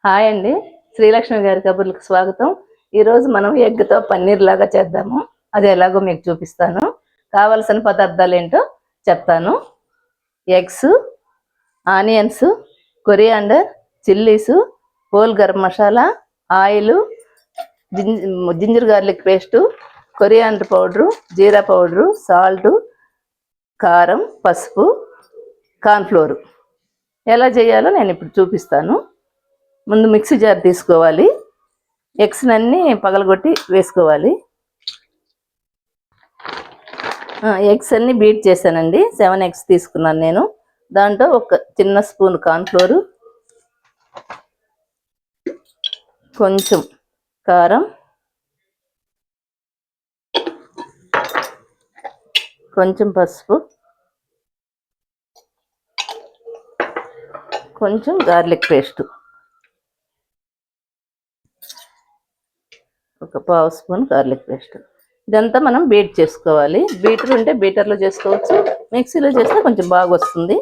Hi అండి, శ్రీలక్ష్మి గారి కబుర్లకు స్వాగతం. ఈరోజు మనం ఎగ్తో పన్నీర్ లాగా చేద్దాము. అది ఎలాగో మీకు చూపిస్తాను. కావలసిన పదార్థాలు ఏంటో చెప్తాను. Eggs, onions, coriander, chillies, whole garam masala, oil, ginger garlic paste, coriander powder, jeera powder, salt, కారం, పసుపు, కార్న్ఫ్లోరు. ఎలా చేయాలో నేను ఇప్పుడు చూపిస్తాను. ముందు మిక్సీ జార్ తీసుకోవాలి. ఎగ్స్ అన్నీ పగలగొట్టి వేసుకోవాలి. ఎగ్స్ అన్నీ బీట్ చేశానండి. 7 ఎగ్స్ తీసుకున్నాను నేను. దాంట్లో ఒక చిన్న స్పూన్ కార్న్ఫ్లోరు, కొంచెం కారం, కొంచెం పసుపు, కొంచెం గార్లిక్ పేస్టు, ఒక పావు స్పూన్ గార్లిక్ పేస్ట్. ఇదంతా మనం బీట్ చేసుకోవాలి. బీటర్ ఉంటే బీటర్లో చేసుకోవచ్చు, మిక్సీలో చేస్తే కొంచెం బాగా వస్తుంది.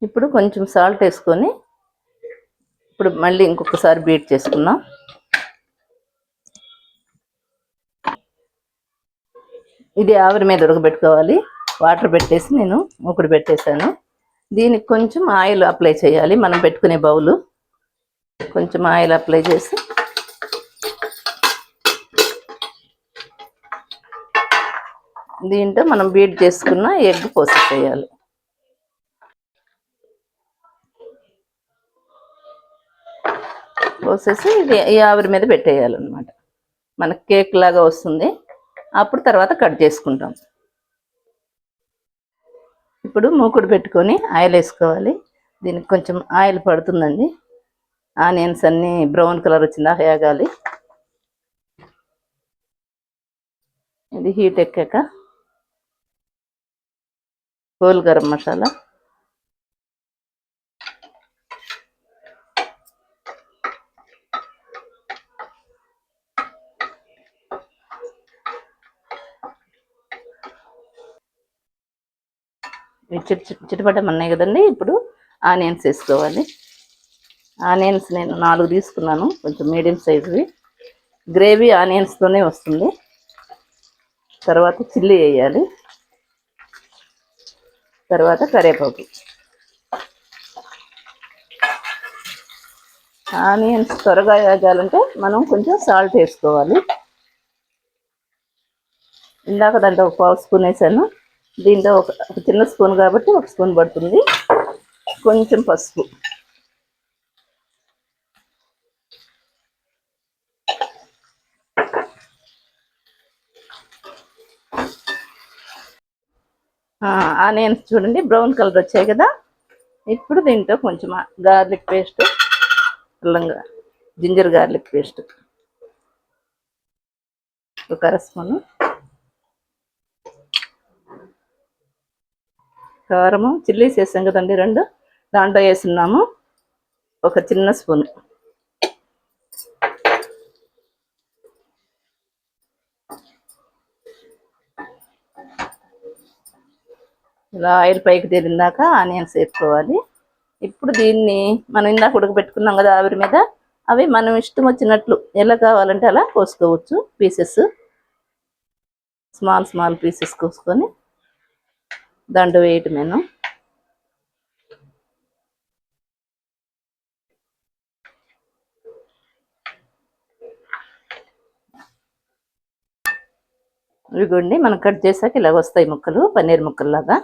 ఇప్పుడు కొంచెం సాల్ట్ వేసుకొని ఇప్పుడు మళ్ళీ ఇంకొకసారి బీట్ చేసుకుందాం. ఇది ఆవిరి మీద ఉడకబెట్టుకోవాలి. వాటర్ పెట్టేసి నేను మూకుడు పెట్టేశాను. దీనికి కొంచెం ఆయిల్ అప్లై చేయాలి. మనం పెట్టుకునే బౌలు కొంచెం ఆయిల్ అప్లై చేసి దీంట్లో మనం బీట్ చేసుకున్న ఎగ్ పోసేసేయాలి. పోసేసి ఇది ఈ ఆవిరి మీద పెట్టేయాలన్నమాట. మనకు కేక్ లాగా వస్తుంది. అప్పుడు తర్వాత కట్ చేసుకుంటాం. ఇప్పుడు మూకుడు పెట్టుకొని ఆయిల్ వేసుకోవాలి. దీనికి కొంచెం ఆయిల్ పడుతుందండి. ఆనియన్స్ అన్నీ బ్రౌన్ కలర్ వచ్చిందా వేగాలి. ఇది హీట్ ఎక్కాక హోల్ గరం మసాలా, చిటపటమన్నాయి కదండి. ఇప్పుడు ఆనియన్స్ వేసుకోవాలి. ఆనియన్స్ నేను 4 తీసుకున్నాను, కొంచెం మీడియం సైజువి. గ్రేవీ ఆనియన్స్తోనే వస్తుంది. తర్వాత చిల్లీ వేయాలి. తర్వాత కరివేపాకు. ఆనియన్స్ త్వరగా వేగాలంటే మనం కొంచెం సాల్ట్ వేసుకోవాలి. ఇందాక దాంట్లో ఒక పావు స్పూన్ వేసాను. దీంట్లో ఒక చిన్న స్పూన్ కాబట్టి 1 స్పూన్ పడుతుంది. కొంచెం పసుపు, ఆనియన్స్ చూడండి బ్రౌన్ కలర్ వచ్చాయి కదా. ఇప్పుడు దీంట్లో కొంచెం గార్లిక్ పేస్ట్, అల్లంగా జింజర్ గార్లిక్ పేస్ట్ ఒక అర స్పూను, కారము చిల్లీస్ వేసాం కదండి 2, దాంట్లో వేస్తున్నాము ఒక చిన్న స్పూన్. ఇలా ఆయిల్ పైకి తేలిందాక ఆనియన్స్ వేసుకోవాలి. ఇప్పుడు దీన్ని మనం ఇందాక ఉడకబెట్టుకున్నాం కదా ఆవిరి మీద, అవి మనం ఇష్టం వచ్చినట్లు ఎలా కావాలంటే అలా కోసుకోవచ్చు. పీసెస్ స్మాల్ పీసెస్ కోసుకొని దాంట్లో వేయటమేను. ఇవిగోండి మనం కట్ చేసాక ఇలా వస్తాయి ముక్కలు, పన్నీర్ ముక్కల్లాగా.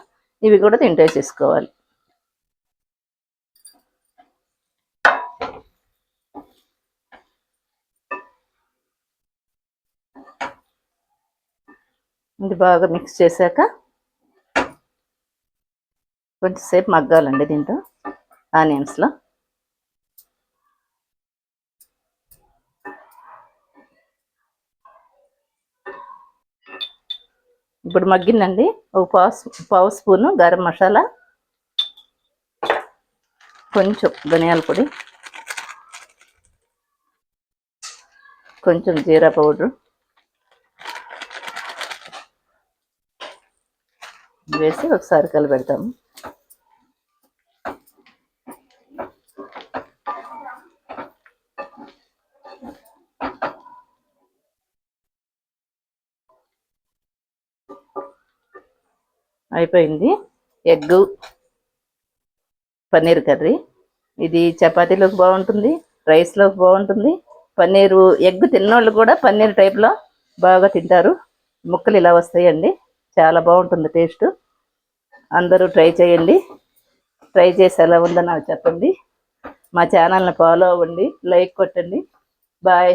ఇవి కూడా తింటే చేసుకోవాలి. ఇది బాగా మిక్స్ చేశాక కొంచెంసేపు మగ్గాలండి దీంట్లో ఆనియన్స్లో. ఇప్పుడు మగ్గిందండి. ఒక పావు స్పూను గరం మసాలా, కొంచెం ధనియాల పొడి, కొంచెం జీరా పౌడరు వేసి ఒకసారి కలిపెడతాము. అయిపోయింది. Egg paneer curry. ఇది చపాతీలోకి బాగుంటుంది, రైస్లోకి బాగుంటుంది. పన్నీరు ఎగ్ తిన్నోళ్ళు కూడా పన్నీర్ టైప్లో బాగా తింటారు. ముక్కలు ఇలా వస్తాయండి, చాలా బాగుంటుంది టేస్ట్. అందరూ ట్రై చేయండి. ట్రై చేసి ఎలా ఉందో నాకు చెప్పండి. మా ఛానల్ని ఫాలో అవ్వండి, లైక్ కొట్టండి. బాయ్.